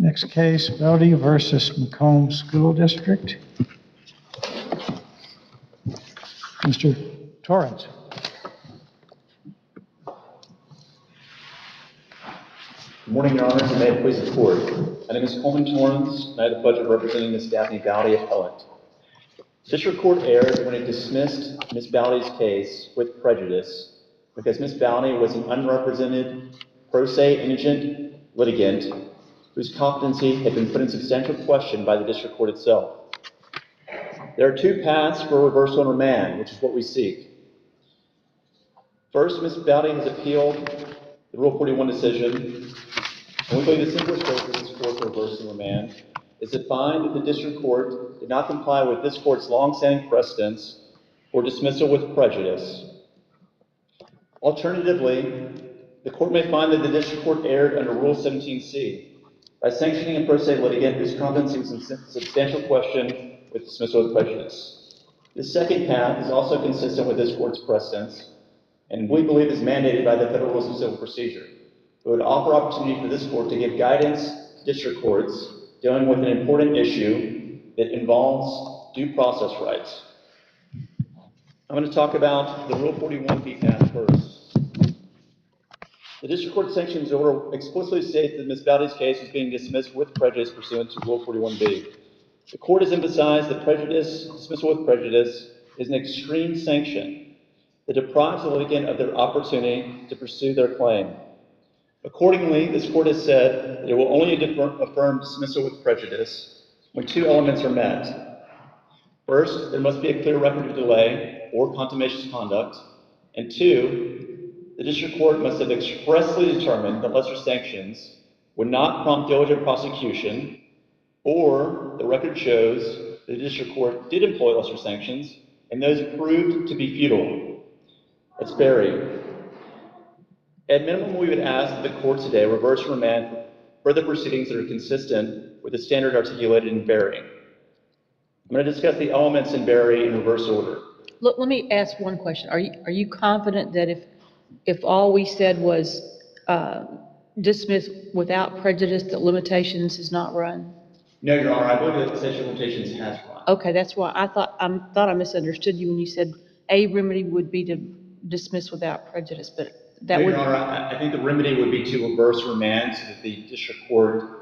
Next case, Boudy versus McComb School District. Mr. Torrans. Good morning, Your Honors, and may it please the Court. My name is Coleman Torrans, and I have the pleasure of representing Ms. Daphne Boudy, appellant. District Court erred when it dismissed Ms. Boudy's case with prejudice because Ms. Boudy was an unrepresented, pro se indigent litigant whose competency had been put in substantial question by the District Court itself. There are two paths for reversal and remand, which is what we seek. First, Ms. Boudy has appealed the Rule 41 decision, and we believe the simplest way for this Court to reverse and remand is to find that the District Court did not comply with this Court's long-standing precedents for dismissal with prejudice. Alternatively, the Court may find that the District Court erred under Rule 17c by sanctioning a pro se litigant whose competency was in substantial question with dismissal with prejudice. This second path is also consistent with this Court's precedents, and we believe is mandated by the Federal Rules of Civil Procedure. It would offer opportunity for this Court to give guidance to District Courts dealing with an important issue that involves due process rights. I'm going to talk about the Rule 41B path first. The District Court sanctions order explicitly states that Ms. Boudy's case is being dismissed with prejudice pursuant to Rule 41B. The Court has emphasized that dismissal with prejudice is an extreme sanction that deprives the litigant of their opportunity to pursue their claim. Accordingly, this Court has said that it will only affirm dismissal with prejudice when two elements are met. First, there must be a clear record of delay or contumacious conduct, and two, the District Court must have expressly determined that lesser sanctions would not prompt diligent prosecution, or the record shows that the District Court did employ lesser sanctions, and those proved to be futile. That's buried. At minimum, we would ask that the Court today reverse and remand further proceedings that are consistent with the standard articulated in Berry. I'm going to discuss the elements in Berry in reverse order. Look, let me ask one question. Are you confident that if all we said was dismiss without prejudice, that limitations is not run? No, Your Honor. I believe that the statute of limitations has run. Okay, that's why I thought I misunderstood you when you said a remedy would be to dismiss without prejudice, but that no, would. Your Honor, I think the remedy would be to reverse remand so that the District Court.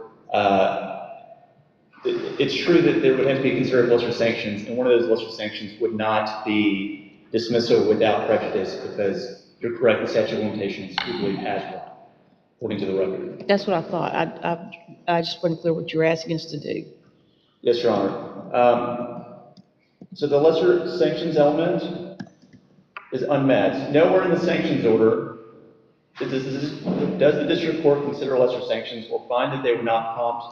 It's true that there would have to be considered lesser sanctions, and one of those lesser sanctions would not be dismissal without prejudice, because you're correct, the statute of limitations legally has run, according to the record. That's what I thought. I just wasn't clear what you were asking us to do. Yes, Your Honor. So the lesser sanctions element is unmet. Nowhere in the sanctions order does the District Court consider lesser sanctions or find that they would not prompt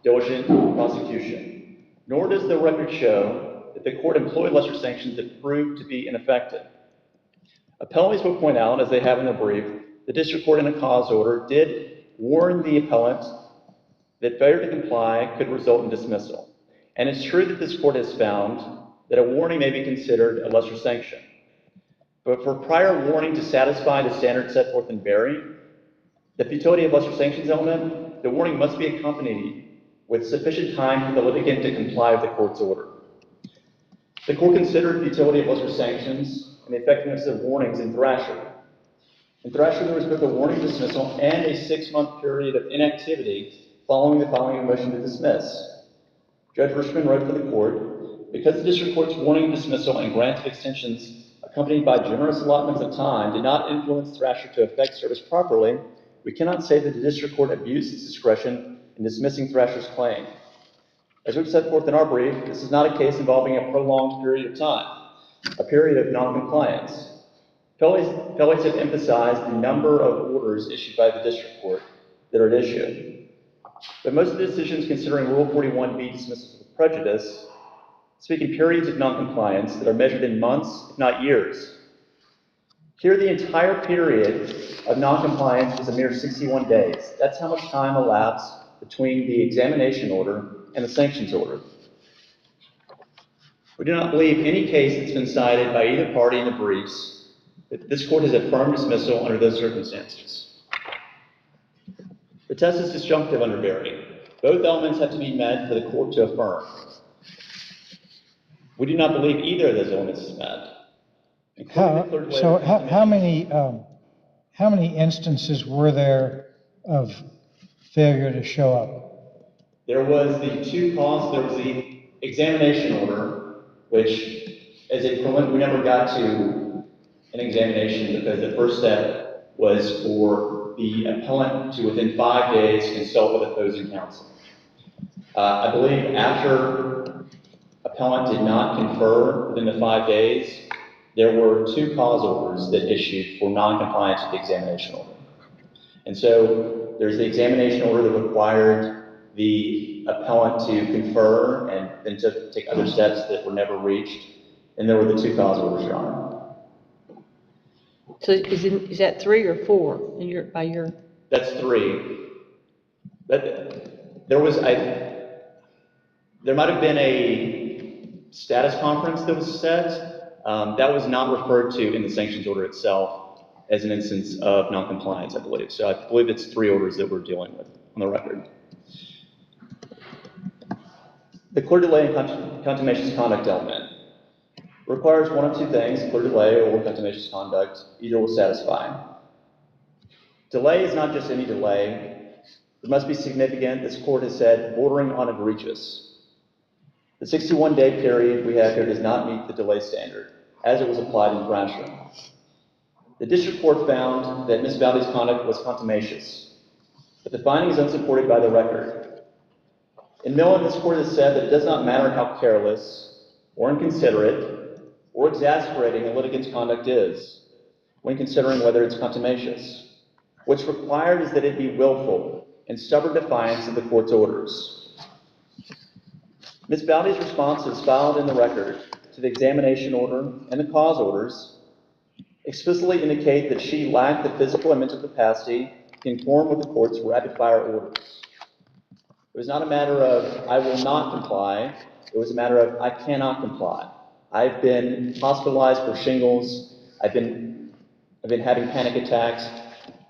diligent prosecution, nor does the record show that the Court employed lesser sanctions that proved to be ineffective. Appellants will point out, as they have in their brief, the District Court in a cause order did warn the appellant that failure to comply could result in dismissal. And it's true that this Court has found that a warning may be considered a lesser sanction. But for prior warning to satisfy the standard set forth in Berry, the futility of lesser sanctions element, the warning must be accompanied with sufficient time for the litigant to comply with the Court's order. The Court considered the futility of lesser sanctions and the effectiveness of warnings in Thrasher. In Thrasher, there was both a warning dismissal and a 6-month period of inactivity following the filing of a motion to dismiss. Judge Richman wrote for the Court, because the District Court's warning dismissal and grant of extensions accompanied by generous allotments of time did not influence Thrasher to effect service properly, we cannot say that the District Court abused its discretion in dismissing Thrasher's claim. As we've set forth in our brief, this is not a case involving a prolonged period of time, a period of noncompliance. Appellants have emphasized the number of orders issued by the District Court that are at issue. But most of the decisions considering Rule 41B dismissals with prejudice speak in periods of noncompliance that are measured in months, if not years. Here, the entire period of noncompliance is a mere 61 days. That's how much time elapsed between the examination order and the sanctions order. We do not believe any case that's been cited by either party in the briefs that this Court has affirmed dismissal under those circumstances. The test is disjunctive under Berry. Both elements have to be met for the court to affirm. We do not believe either of those elements is met. How many instances were there of failure to show up? There was the there was the examination order, which as a preliminary, we never got to an examination because the first step was for the appellant to within 5 days consult with opposing counsel. I believe after appellant did not confer within the 5 days, there were 2 cause orders that issued for non-compliance with the examination order. And so there's the examination order that required the appellant to confer and then to take other steps that were never reached. And there were the 2 cause orders, Your Honor. So is that 3 or 4 in your? That's 3. There might have been a status conference that was set. That was not referred to in the sanctions order itself as an instance of noncompliance, I believe. So I believe it's 3 orders that we're dealing with on the record. The clear delay and contumacious conduct element requires one of 2 things: clear delay or contumacious conduct. Either will satisfy. Delay is not just any delay. It must be significant, this court has said, bordering on egregious. The 61-day period we have here does not meet the delay standard, as it was applied in Thrasher. The district court found that Ms. Boudy's conduct was contumacious, but the finding is unsupported by the record. In Millen, this court has said that it does not matter how careless, or inconsiderate, or exasperating a litigant's conduct is, when considering whether it's contumacious. What's required is that it be willful and stubborn defiance of the court's orders. Ms. Boudy's responses filed in the record to the examination order and the cause orders explicitly indicate that she lacked the physical and mental capacity to conform with the court's rapid-fire orders. It was not a matter of, I will not comply. It was a matter of, I cannot comply. I've been hospitalized for shingles. I've been having panic attacks.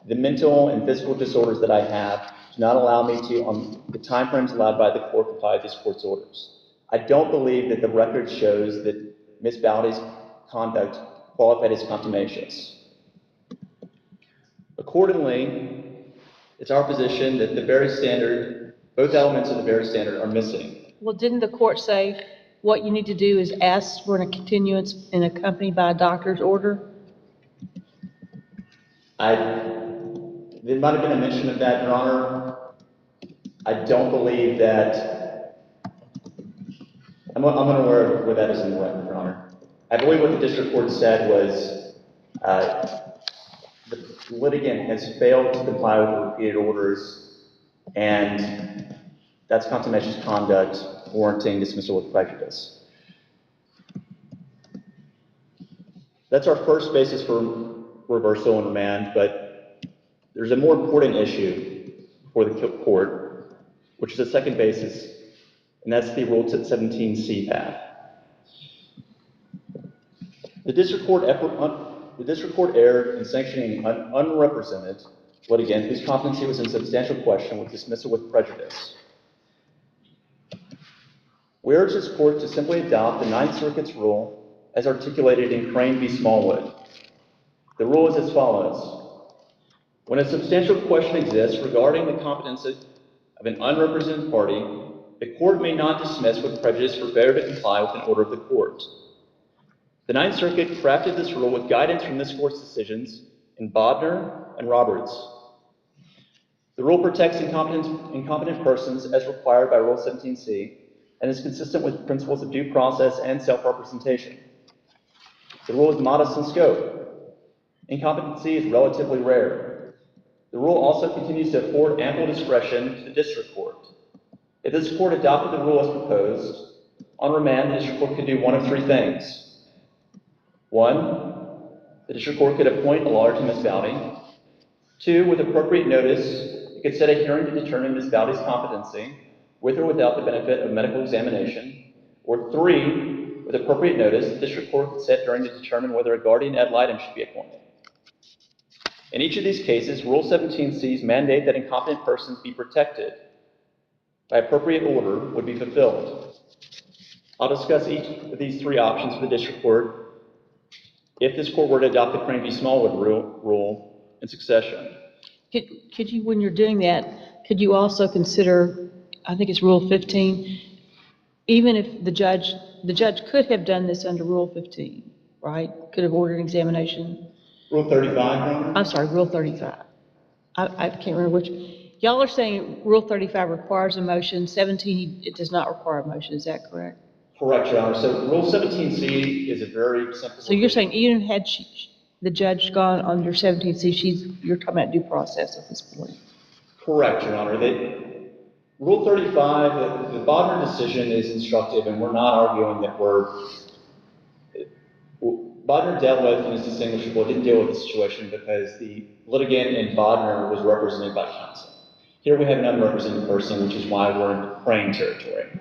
The mental and physical disorders that I have do not allow me to, on the time frames allowed by the court, comply with this court's orders. I don't believe that the record shows that Ms. Boudy's conduct qualified as contumacious. Accordingly, it's our position that the very standard, both elements of the very standard are missing. Well, didn't the court say what you need to do is ask for a continuance and accompanied by a doctor's order? There might have been a mention of that, Your Honor. I don't believe that. I'm unaware of where that is in the record, Your Honor. I believe what the district court said was the litigant has failed to comply with the repeated orders, and that's contumacious conduct warranting dismissal with prejudice. That's our first basis for reversal and remand, but there's a more important issue for the court, which is a second basis, and that's the Rule 17c path. The district court erred in sanctioning an unrepresented litigant whose competency was in substantial question with dismissal with prejudice. We urge this court to simply adopt the Ninth Circuit's rule as articulated in Crane v. Smallwood. The rule is as follows. When a substantial question exists regarding the competency of an unrepresented party, the court may not dismiss with prejudice for failure to comply with an order of the court. The Ninth Circuit crafted this rule with guidance from this court's decisions in Bodner and Roberts. The rule protects incompetent persons as required by Rule 17c and is consistent with principles of due process and self-representation. The rule is modest in scope. Incompetency is relatively rare. The rule also continues to afford ample discretion to the district court. If this court adopted the rule as proposed, on remand, the district court could do one of 3 things. 1, the district court could appoint a lawyer to Ms. Boudy. 2, with appropriate notice, it could set a hearing to determine Ms. Boudy's competency, with or without the benefit of medical examination. Or 3, with appropriate notice, the district court could set a hearing to determine whether a guardian ad litem should be appointed. In each of these cases, Rule 17c's mandate that incompetent persons be protected. by appropriate order would be fulfilled. I'll discuss each of these three options for the district court if this court were to adopt the Crane v. Smallwood rule in succession. Could you, when you're doing that, could you also consider, I think it's Rule 15, even if the judge could have done this under Rule 15, right? Could have ordered an examination. Rule 35, Your Honor? I'm sorry, Rule 35. I can't remember which. Y'all are saying Rule 35 requires a motion, 17, it does not require a motion, is that correct? Correct, Your Honor. So Rule 17C is a very simple. So you're saying even had the judge gone under 17C, you're talking about due process at this point? Correct, Your Honor. Rule 35, the Bodner decision is instructive, and we're not arguing that Bodner dealt with, and is distinguishable, didn't deal with the situation because the litigant in Bodner was represented by counsel. Here we have an unrepresented person, which is why we're in Crane territory.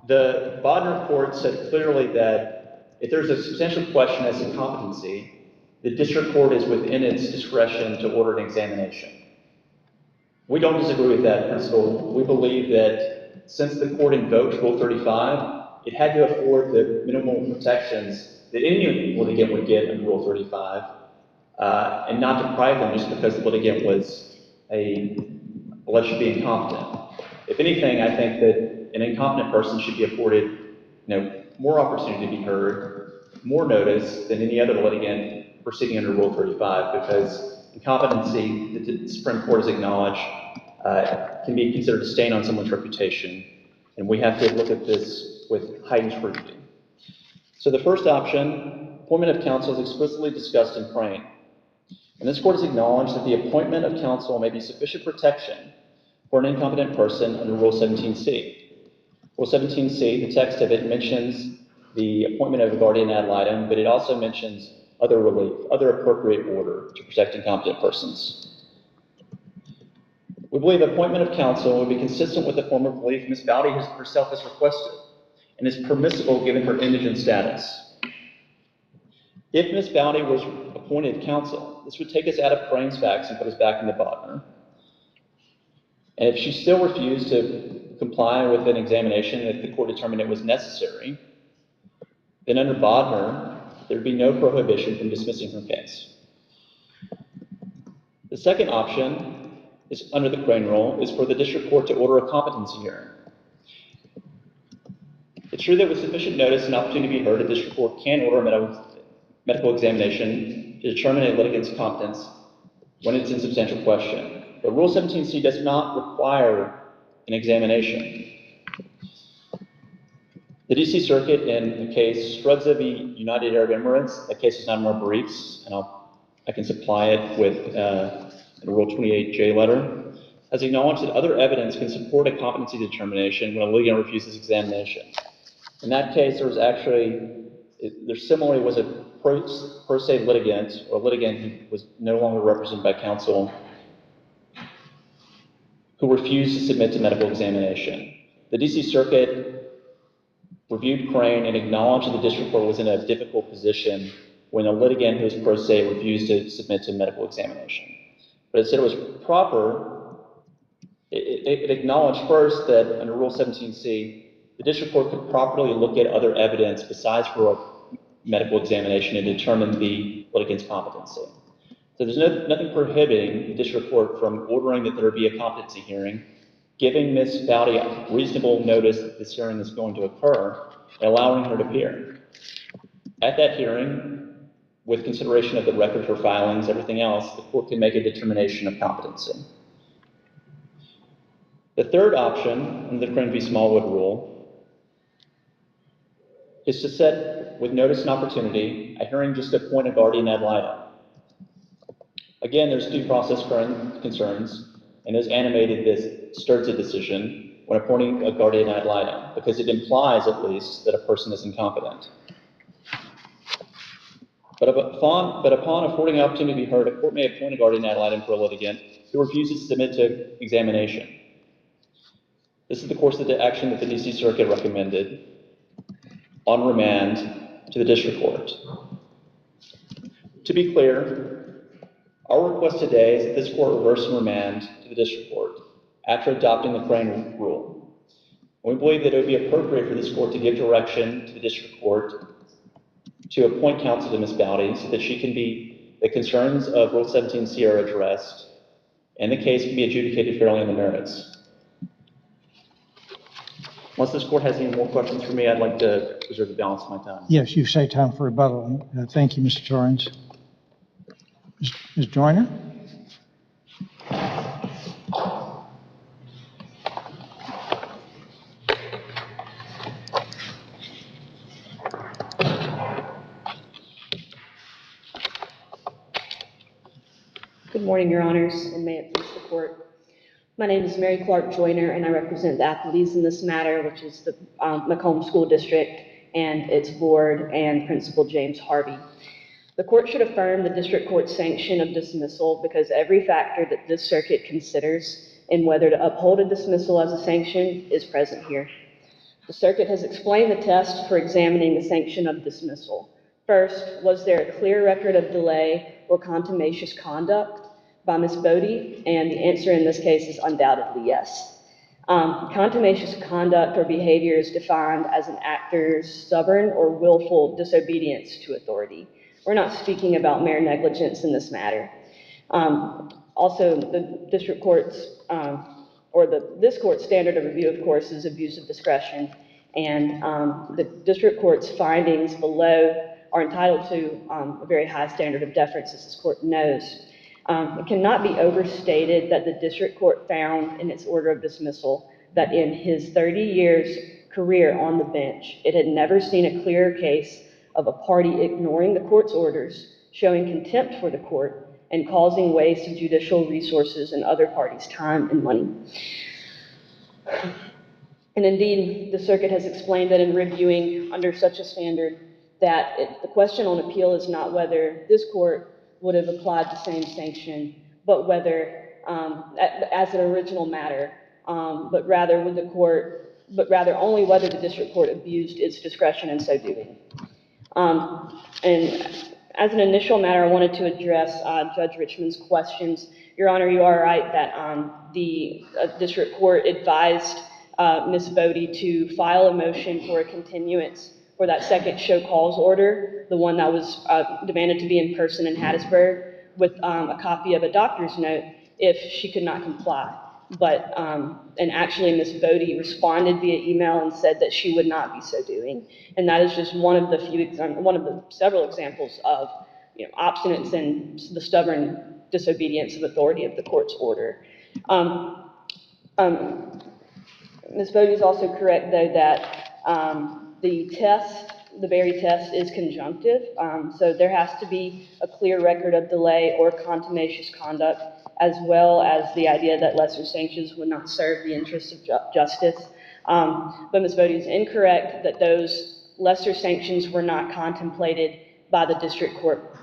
The Bodner court said clearly that if there's a substantial question as to competency, the district court is within its discretion to order an examination. We don't disagree with that principle. We believe that since the court invoked Rule 35, it had to afford the minimal protections that any litigant would get in Rule 35, and not deprive them just because the litigant was alleged to be incompetent. If anything, I think that an incompetent person should be afforded, more opportunity to be heard, more notice than any other litigant proceeding under Rule 35, because incompetency, the Supreme Court has acknowledged, can be considered a stain on someone's reputation, and we have to look at this with heightened scrutiny. So the first option, appointment of counsel, is explicitly discussed in Crane. And this court has acknowledged that the appointment of counsel may be sufficient protection for an incompetent person under Rule 17C. Rule 17C, the text of it mentions the appointment of a guardian ad litem, but it also mentions other relief, other appropriate order to protect incompetent persons. We believe appointment of counsel would be consistent with the form of relief Ms. Boudy herself has requested, and is permissible given her indigent status. If Ms. Boudy was appointed counsel, this would take us out of Crane's facts and put us back into Bodner. And if she still refused to comply with an examination if the court determined it was necessary, then under Bodner, there'd be no prohibition from dismissing her case. The second option is, under the Crane rule, is for the district court to order a competency hearing. It's true that with sufficient notice and opportunity to be heard, a district court can order a medical examination to determine a litigant's competence when it's in substantial question. But Rule 17C does not require an examination. The D.C. Circuit in the case Strudza v. United Arab Emirates, that case is not in our briefs, and I can supply it with a Rule 28J letter, has acknowledged that other evidence can support a competency determination when a litigant refuses examination. In that case, there similarly was a pro se litigant, or a litigant who was no longer represented by counsel, who refused to submit to medical examination. The D.C. Circuit reviewed Crane and acknowledged that the district court was in a difficult position when a litigant who was pro se refused to submit to medical examination. But it said it was proper. It acknowledged first that under Rule 17C, the district court could properly look at other evidence besides for a medical examination and determine the litigant's competency. So there's nothing prohibiting the district court from ordering that there be a competency hearing, giving Ms. Boudy reasonable notice that this hearing is going to occur, and allowing her to appear. At that hearing, with consideration of the record for filings, everything else, the court can make a determination of competency. The third option, under the Crane v. Smallwood rule, is to set, with notice and opportunity, a hearing just to appoint a guardian ad litem. Again, there's due process concerns, and those animated this Sturza decision when appointing a guardian ad litem, because it implies, at least, that a person is incompetent. But upon affording an opportunity to be heard, a court may appoint a guardian ad litem for a litigant who refuses to submit to examination. This is the course of the action that the D.C. Circuit recommended on remand to the district court. To be clear, our request today is that this court reverse and remand to the district court, after adopting the Crane rule. We believe that it would be appropriate for this court to give direction to the district court to appoint counsel to Ms. Boudy so that the concerns of Rule 17C are addressed and the case can be adjudicated fairly on the merits. Unless this court has any more questions for me, I'd like to reserve the balance of my time. Yes, you've saved time for rebuttal. Thank you, Mr. Torrans. Ms. Joyner? Good morning, Your Honors, and may it please the court. My name is Mary Clark Joyner, and I represent the appellees in this matter, which is the McComb School District and its board and Principal James Harvey. The court should affirm the district court's sanction of dismissal because every factor that this circuit considers in whether to uphold a dismissal as a sanction is present here. The circuit has explained the test for examining the sanction of dismissal. First, was there a clear record of delay or contumacious conduct by Ms. Boudy? And the answer in this case is undoubtedly yes. Contumacious conduct or behavior is defined as an actor's stubborn or willful disobedience to authority. We're not speaking about mere negligence in this matter. Also, the district court's, this court's standard of review, of course, is abuse of discretion. And the district court's findings below are entitled to a very high standard of deference, as this court knows. It cannot be overstated that the district court found in its order of dismissal that in his 30 years career on the bench, it had never seen a clearer case of a party ignoring the court's orders, showing contempt for the court, and causing waste of judicial resources and other parties' time and money. And indeed, the circuit has explained that in reviewing under such a standard, that the question on appeal is not whether this court would have applied the same sanction, but whether, as an original matter, but rather only whether the district court abused its discretion in so doing. And as an initial matter, I wanted to address Judge Richman's questions. Your Honor, you are right that the district court advised Ms. Boudy to file a motion for a continuance for that second show cause order, the one that was demanded to be in person in Hattiesburg, with a copy of a doctor's note if she could not comply. But, and actually Ms. Boudy responded via email and said that she would not be so doing. And that is just one of the several examples of, obstinance and the stubborn disobedience of authority of the court's order. Ms. Boudy is also correct, though, that the Berry test is conjunctive. So there has to be a clear record of delay or contumacious conduct, as well as the idea that lesser sanctions would not serve the interests of justice. But Ms. Boudy is incorrect that those lesser sanctions were not contemplated by the district court.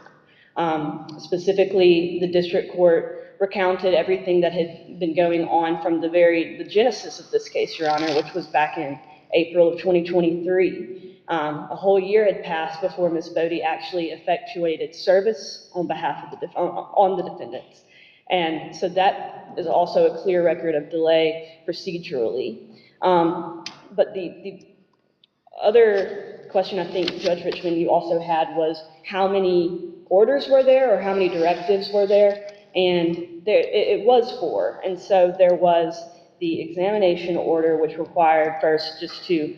Specifically, the district court recounted everything that had been going on from the genesis of this case, Your Honor, which was back in April of 2023. A whole year had passed before Ms. Boudy actually effectuated service on behalf of on the defendants. And so that is also a clear record of delay procedurally. But the other question I think, Judge Richman, you also had was how many orders were there or how many directives were there? And it was 4. And so there was the examination order, which required first just to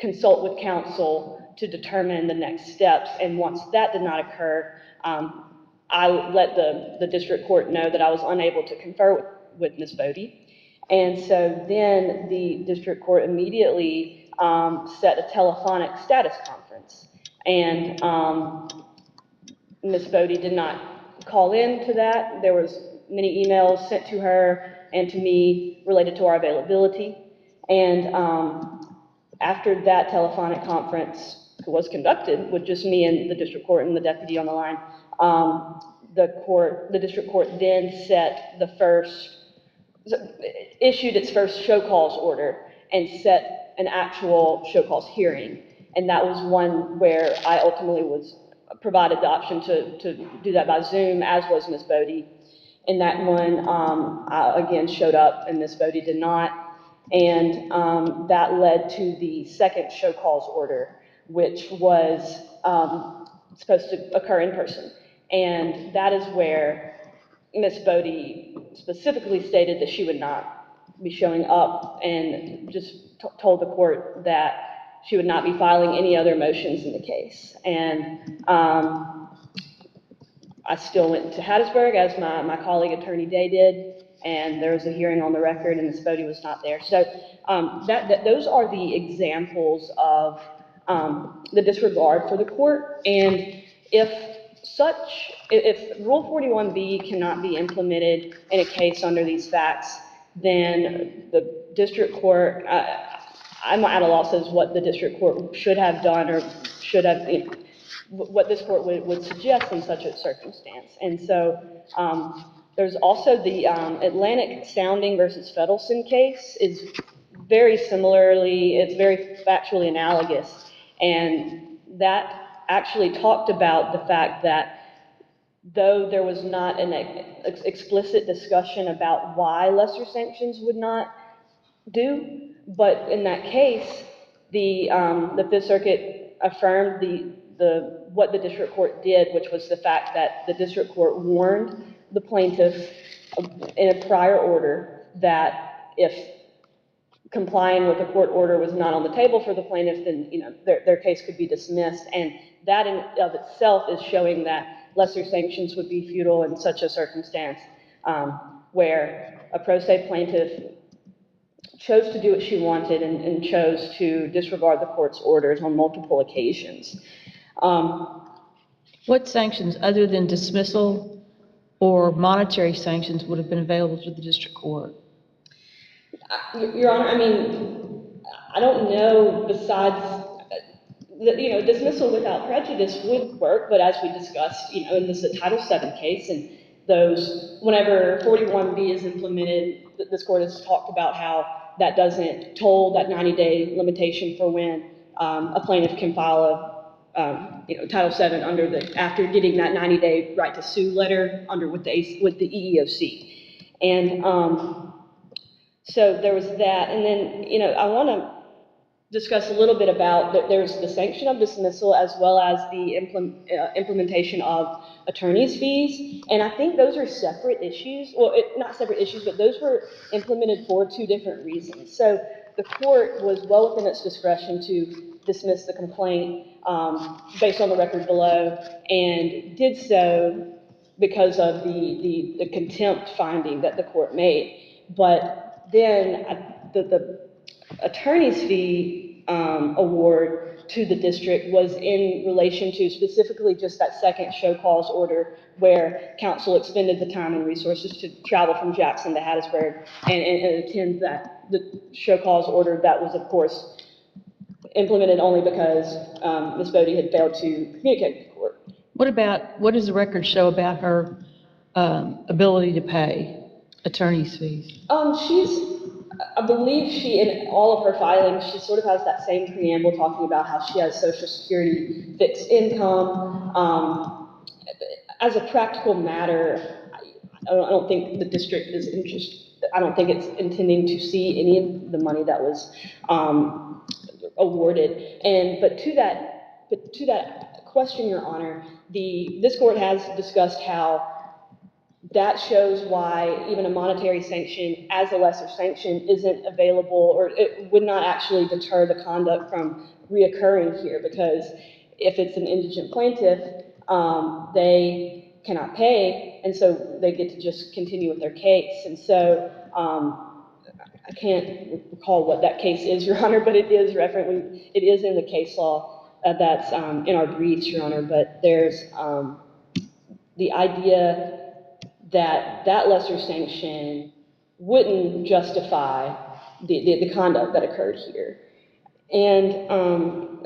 consult with counsel to determine the next steps. And once that did not occur, I let the district court know that I was unable to confer with Ms. Boudy. And so then the district court immediately set a telephonic status conference. And Ms. Boudy did not call in to that. There was many emails sent to her and to me related to our availability. And after that telephonic conference was conducted with just me and the district court and the deputy on the line, the district court then issued its first show cause order and set an actual show cause hearing. And that was one where I ultimately was provided the option to do that by Zoom, as was Ms. Boudy. in that one, again, showed up and Ms. Boudy did not. And that led to the second show cause order, which was supposed to occur in person. And that is where Ms. Boudy specifically stated that she would not be showing up and just told the court that she would not be filing any other motions in the case. And I still went to Hattiesburg, as my colleague Attorney Day did, and there was a hearing on the record, and Ms. Boudy was not there. So those are the examples of the disregard for the court. And if Rule 41B cannot be implemented in a case under these facts, then the district court, I'm at a loss as what the district court should have done or should have, what this court would suggest in such a circumstance. And so there's also the Atlantic Sounding versus Fedelson case is very similarly, it's very factually analogous. And that actually talked about the fact that though there was not an explicit discussion about why lesser sanctions would not do, but in that case, the Fifth Circuit affirmed what the district court did, which was the fact that the district court warned the plaintiff in a prior order that if complying with the court order was not on the table for the plaintiff, then their case could be dismissed. And that in of itself is showing that lesser sanctions would be futile in such a circumstance where a pro se plaintiff chose to do what she wanted and chose to disregard the court's orders on multiple occasions. What sanctions other than dismissal or monetary sanctions would have been available to the district court? Your Honor, I mean, I don't know besides, dismissal without prejudice would work, but as we discussed, in this Title VII case, and those, whenever 41B is implemented, this court has talked about how that doesn't toll that 90-day limitation for when a plaintiff can file a, Title VII after getting that 90-day right to sue letter with the EEOC. And so there was that, and then, I want to discuss a little bit about that there's the sanction of dismissal as well as the implementation of attorney's fees, and I think those are separate issues. Well, not separate issues, but those were implemented for two different reasons. So the court was well within its discretion to dismiss the complaint based on the record below, and did so because of the contempt finding that the court made. But then the attorney's fee award to the district was in relation to specifically just that second show cause order where counsel expended the time and resources to travel from Jackson to Hattiesburg and attend the show cause order that was, of course, implemented only because Ms. Boudy had failed to communicate with the court. What does the record show about her ability to pay attorney's fees? I believe in all of her filings, she sort of has that same preamble talking about how she has Social Security fixed income. As a practical matter, I don't think the district is interested. I don't think it's intending to see any of the money that was awarded. But to that question, Your Honor, this court has discussed how that shows why even a monetary sanction as a lesser sanction isn't available, or it would not actually deter the conduct from reoccurring here, because if it's an indigent plaintiff, they cannot pay, and so they get to just continue with their case. And so I can't recall what that case is, Your Honor, but it is in the case law that's in our briefs, Your Honor. But there's the idea that lesser sanction wouldn't justify the conduct that occurred here. And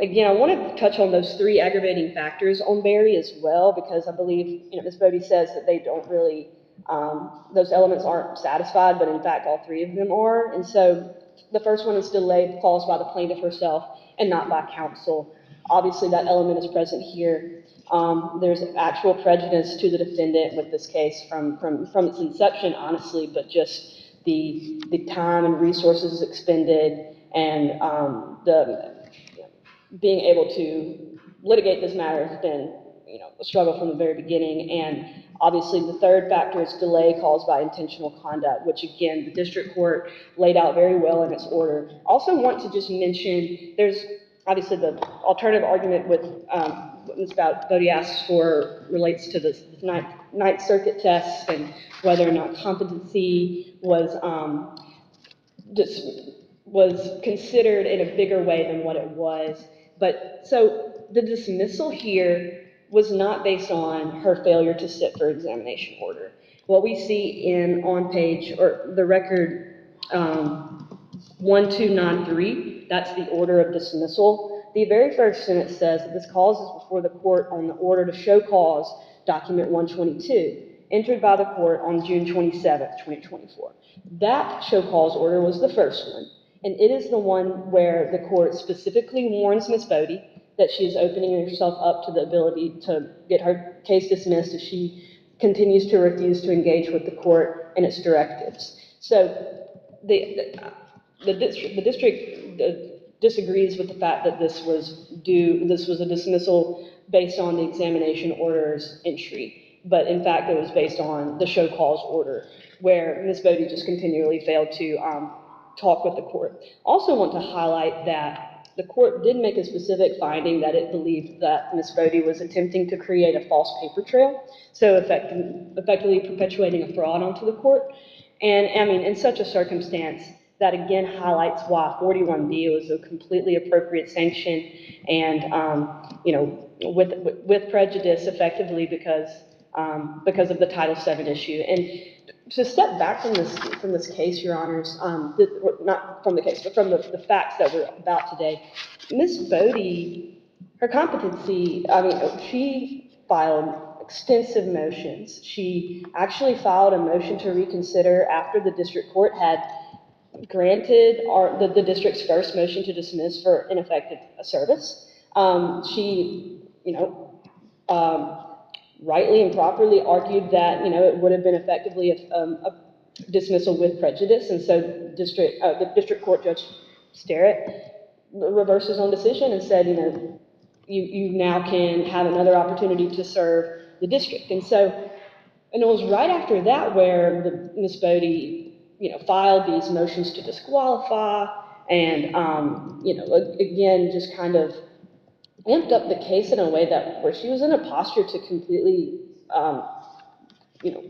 again, I want to touch on those three aggravating factors on Berry as well, because I believe, Ms. Boudy says that they don't really, those elements aren't satisfied, but in fact all three of them are. And so the first one is delay caused by the plaintiff herself and not by counsel. Obviously that element is present here. There's actual prejudice to the defendant with this case from its inception, honestly, but just the time and resources expended and being able to litigate this matter has been, a struggle from the very beginning. And obviously, the third factor is delay caused by intentional conduct, which again, the district court laid out very well in its order. Also want to just mention, there's obviously the alternative argument with Ms. Boudy asks for relates to the Ninth Circuit test and whether or not competency was considered in a bigger way than what it was. But so the dismissal here was not based on her failure to sit for examination order. What we see on page, or the record 1293, that's the order of dismissal. The very first sentence says that this cause is before the court on the order to show cause, document 122, entered by the court on June 27th, 2024. That show cause order was the first one, and it is the one where the court specifically warns Ms. Boudy that she is opening herself up to the ability to get her case dismissed if she continues to refuse to engage with the court and its directives. So the district disagrees with the fact that this was a dismissal based on the examination order's entry, but in fact it was based on the show cause order, where Ms. Boudy just continually failed to talk with the court. Also want to highlight that the court did make a specific finding that it believed that Ms. Boudy was attempting to create a false paper trail, so effectively perpetuating a fraud onto the court. And I mean, in such a circumstance, that again highlights why 41B was a completely appropriate sanction, and with prejudice, effectively because of the Title VII issue. And to step back from this case, Your Honors, not from the case, but from the facts that we're about today, Ms. Boudy, her competency, she filed extensive motions. She actually filed a motion to reconsider after the district court had granted the district's first motion to dismiss for ineffective service. She, rightly and properly argued that, it would have been effectively a dismissal with prejudice, and so the district court Judge Sterrett reversed his own decision and said, you now can have another opportunity to serve the district. And it was right after that where Ms. Boudy, filed these motions to disqualify and, again, just kind of amped up the case in a way where she was in a posture to completely,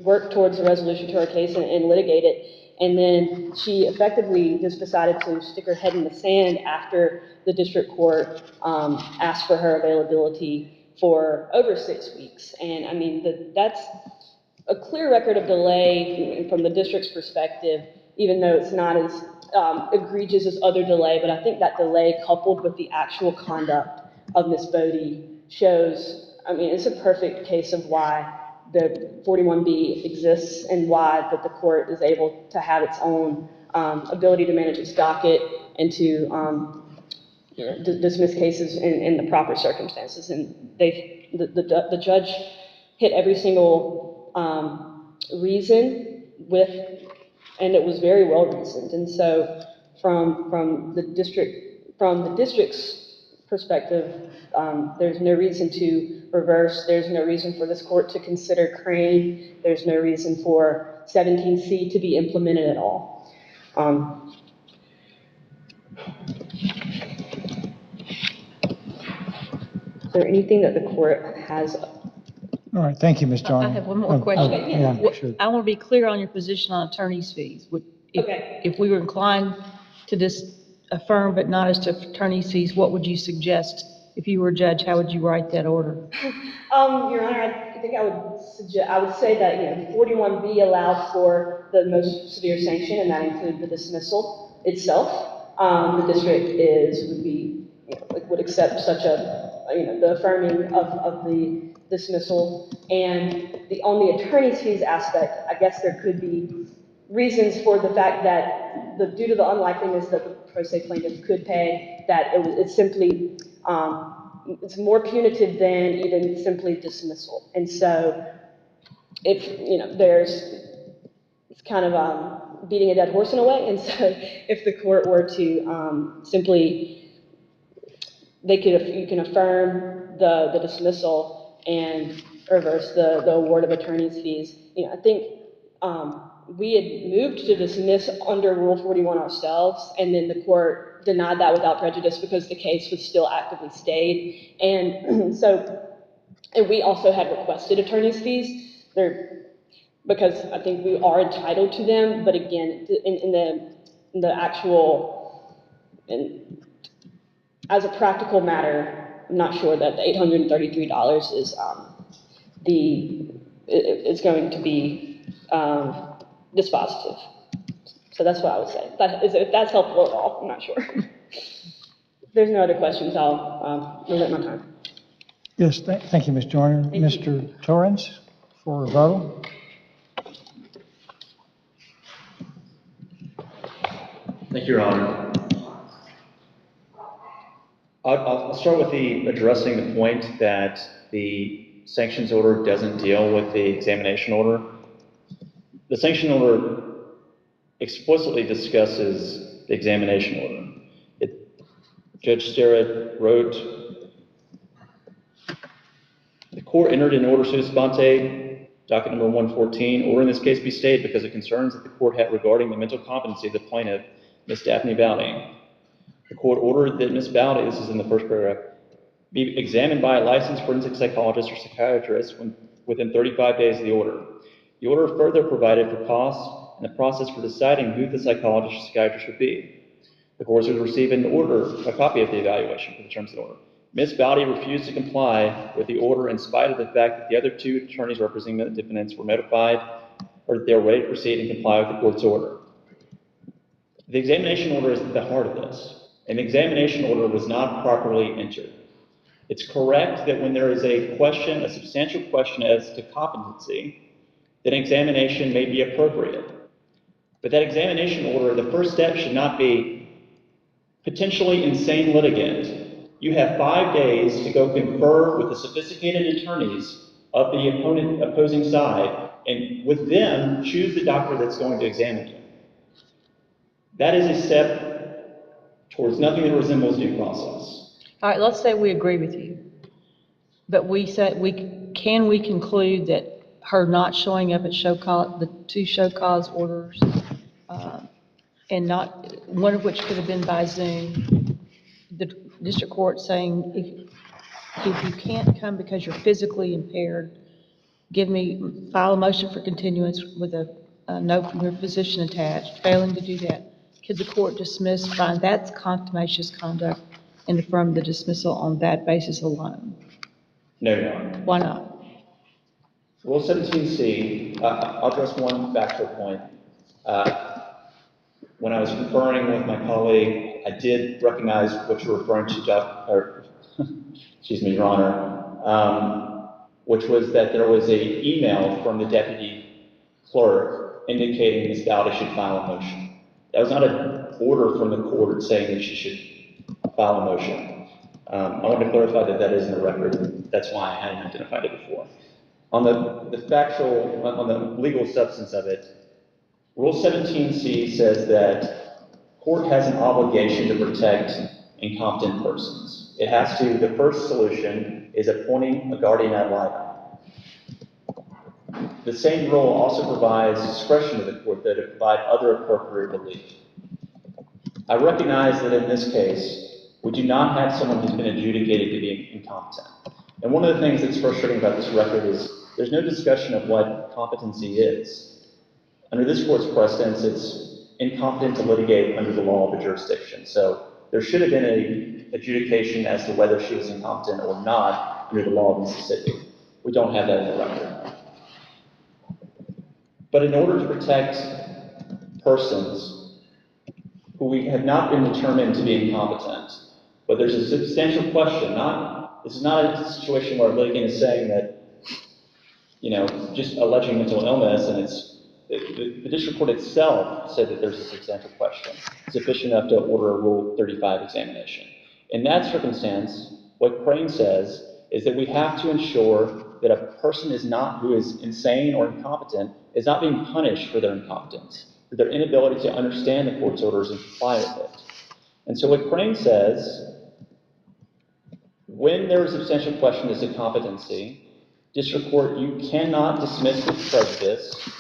work towards a resolution to her case and litigate it. And then she effectively just decided to stick her head in the sand after the district court asked for her availability for over 6 weeks. And I mean, that's a clear record of delay from the district's perspective, even though it's not as egregious as other delay. But I think that delay, coupled with the actual conduct of Ms. Boudy, shows, it's a perfect case of why the 41B exists and why that the court is able to have its own ability to manage its docket and to dismiss cases in the proper circumstances. And the judge hit every single reason and it was very well reasoned. And so from the district's perspective, there's no reason to reverse. There's no reason for this court to consider Crane. There's no reason for 17C to be implemented at all. Is there anything that the court has? All right, thank you, Ms. Joyner. I have one more question. Yeah, sure. I want to be clear on your position on attorney's fees. If we were inclined to just affirm but not as to attorney's fees, what would you suggest? If you were a judge, how would you write that order? Your Honor, I think I would say that, 41B allows for the most severe sanction, and that includes the dismissal itself. The district would accept such the affirming of the dismissal. And on the attorney's fees aspect, I guess there could be reasons for the fact that due to the unlikeliness that the pro se plaintiff could pay, that it's simply it's more punitive than even simply dismissal. And so if, it's kind of beating a dead horse in a way. And so if the court were to simply, you can affirm the dismissal and reverse the award of attorney's fees. I think we had moved to dismiss under Rule 41 ourselves, and then the court denied that without prejudice because the case was still actively stayed. And and we also had requested attorney's fees because I think we are entitled to them. But again, in the actual, as a practical matter, I'm not sure that the $833 is going to be dispositive. So that's what I would say. If that's helpful at all, I'm not sure. If there's no other questions, I'll limit my time. Yes, thank you, Ms. Joyner. Thank you. Mr. Torrans for rebuttal. Thank you, Your Honor. I'll start with addressing the point that the sanctions order doesn't deal with the examination order. The sanction order explicitly discusses the examination order. Judge Sterrett wrote, the court entered an order sua sponte, docket number 114, order in this case be stayed because of concerns that the court had regarding the mental competency of the plaintiff, Ms. Daphne Boudy. The court ordered that Ms. Boudy, this is in the first paragraph, be examined by a licensed forensic psychologist or psychiatrist within 35 days of the order. The order further provided for costs and the process for deciding who the psychologist or psychiatrist would be. The court was receiving a copy of the evaluation for the terms of the order. Ms. Boudy refused to comply with the order in spite of the fact that the other two attorneys representing the defendants were notified or that they were ready to proceed and comply with the court's order. The examination order is at the heart of this. An examination order was not properly entered. It's correct that when there is a question, a substantial question as to competency, that an examination may be appropriate. But that examination order, the first step should not be potentially insane litigant. You have 5 days to go confer with the sophisticated attorneys of the opposing side, and with them, choose the doctor that's going to examine you. That is a step towards nothing that resembles due process. All right, let's say we agree with you. But we conclude that her not showing up at the two show cause orders, and not, one of which could have been by Zoom, the district court saying, if you can't come because you're physically impaired, file a motion for continuance with a note from your physician attached. Failing to do that, could the court find that's contumacious conduct and affirm the dismissal on that basis alone? No, Your Honor. Why not? Rule 17C, I'll address one factual point. When I was conferring with my colleague, I did recognize what you're referring to, excuse me, Your Honor, which was that there was an email from the deputy clerk indicating Ms. Boudy should file a motion. That was not an order from the court saying that she should file a motion. I want to clarify that that is in the record. That's why I hadn't identified it before. On the legal substance of it, Rule 17C says that court has an obligation to protect incompetent persons. The first solution is appointing a guardian ad litem. The same rule also provides discretion to the court to provide other appropriate relief. I recognize that in this case, we do not have someone who's been adjudicated to be incompetent. And one of the things that's frustrating about this record is there's no discussion of what competency is. Under this court's precedence, it's incompetent to litigate under the law of the jurisdiction. So there should have been an adjudication as to whether she was incompetent or not under the law of Mississippi. We don't have that in the record. But in order to protect persons who we have not been determined to be incompetent, but there's a substantial question, this is not a situation where a litigant is saying that, just alleging mental illness, and the district court itself said that there's a substantial question, sufficient enough to order a Rule 35 examination. In that circumstance, what Crane says is that we have to ensure that a person who is insane or incompetent is not being punished for their incompetence, for their inability to understand the court's orders and comply with it. And so what Crane says, when there is a substantial question as to competency, district court, you cannot dismiss with prejudice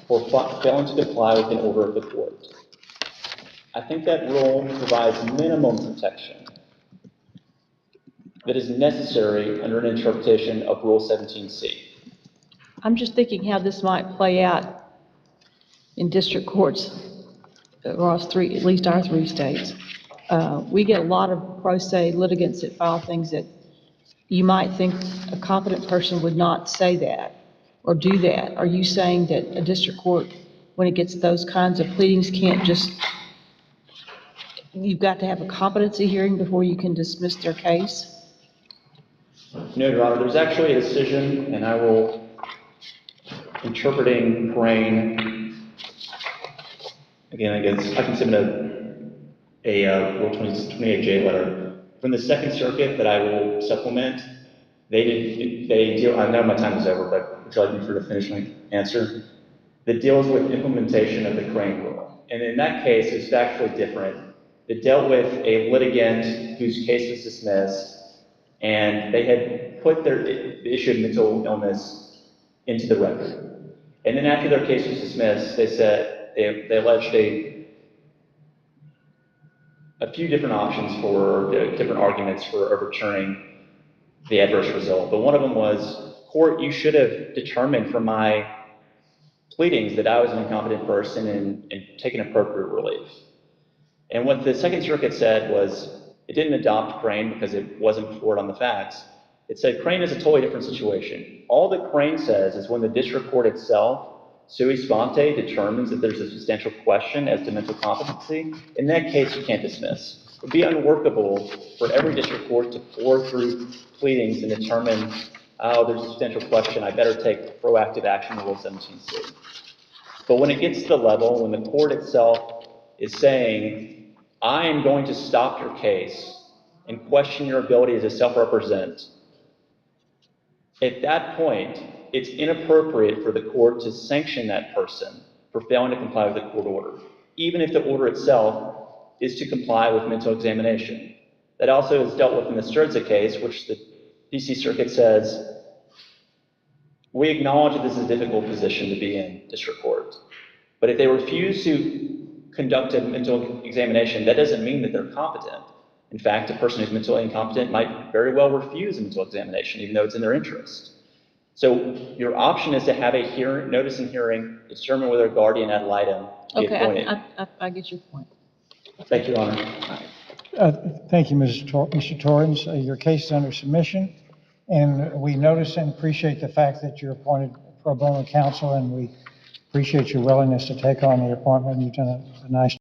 for failing to comply with an order of the court. I think that rule provides minimum protection that is necessary under an interpretation of Rule 17C. I'm just thinking how this might play out in district courts across at least our 3 states. We get a lot of pro se litigants that file things that you might think a competent person would not say that or do that. Are you saying that a district court, when it gets those kinds of pleadings, can't just, you've got to have a competency hearing before you can dismiss their case? No, Your Honor, there's actually a decision, and I will, interpreting Crane, again, I guess I can submit a Rule 28J letter from the Second Circuit that I will supplement. They deal, I know my time is over, but would you like me to finish my answer? That deals with implementation of the Crane rule. And in that case, it's factually different. It dealt with a litigant whose case was dismissed, and they had put the issue of mental illness into the record. And then after their case was dismissed, they said, they alleged a few different options for, different arguments for overturning the adverse result. But one of them was, court, you should have determined from my pleadings that I was an incompetent person and taken appropriate relief. And what the Second Circuit said was, it didn't adopt Crane because it wasn't forward on the facts. It said Crane is a totally different situation. All that Crane says is when the district court itself, sui sponte, determines that there's a substantial question as to mental competency, in that case you can't dismiss. It would be unworkable for every district court to pour through pleadings and determine, oh, there's a substantial question, I better take proactive action in Rule 17C. But when it gets to the level when the court itself is saying, I am going to stop your case and question your ability to self-represent, at that point, it's inappropriate for the court to sanction that person for failing to comply with the court order, even if the order itself is to comply with mental examination. That also is dealt with in the Sturza case, which the DC Circuit says, we acknowledge that this is a difficult position to be in district court. But if they refuse to conduct a mental examination, that doesn't mean that they're competent. In fact, a person who's mentally incompetent might very well refuse a mental examination, even though it's in their interest. So your option is to have a hearing, notice and hearing, determine whether a guardian ad litem be appointed. Okay, I get your point. Thank you, Your Honor. Thank you, Mr. Torrans. Your case is under submission, and we notice and appreciate the fact that you're appointed pro bono counsel, and we appreciate your willingness to take on the appointment. You've done a nice